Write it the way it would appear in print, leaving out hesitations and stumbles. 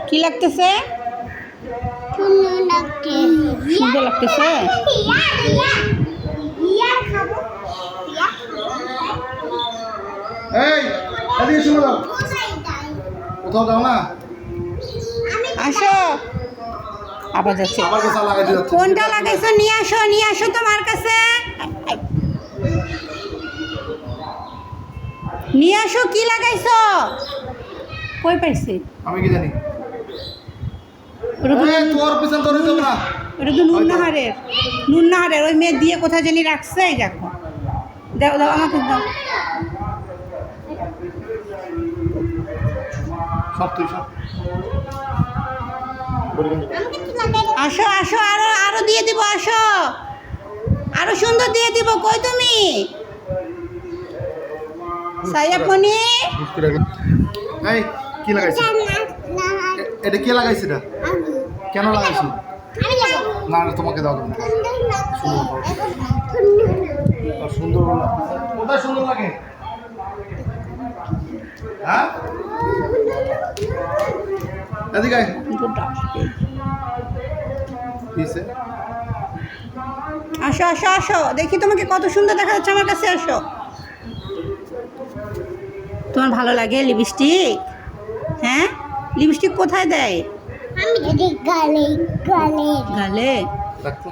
কি লাগতেছে? সুন্দর লাগতেছে। এই এদিকে শুনো দাও, কোথাও যাও না। আসো। আবার যাচ্ছে। আবার কোথাও লাগাইতে যাচ্ছে। কোনটা লাগাইছো? নিয়ে আসো তোমার কাছে। নিয়ে আসো, কি লাগাইছো? কই পাইছে? আমি কি জানি। ওটা তো তোর পিছন ধরে যাও না। ওটা তো নুন্নাহারের ওই মেয়ে দিয়ে কোথায় জানি রাখছে। এই দেখো, দাও আমাকে দাও। সব তুই সব। আসো আরো দিয়ে দিব। আসো, আরো সুন্দর দিয়ে দিব। কই তুমি সাইয়াপনি? এই কি লাগাইছিস? এটা কে লাগাইছে? এটা কেন লাগাইছি? না না, তোমাকে দাও। সুন্দর কোথায় সুন্দর লাগে? হ্যাঁ এদিকে আয়। কিসে? আসো দেখি তোমাকে কত সুন্দর দেখা যাচ্ছে আমার কাছে। আসো। তোমার ভালো লাগে লিপস্টিক? হ্যাঁ, লিপস্টিক কোথায় দেয়? গালে গালে। রাখো।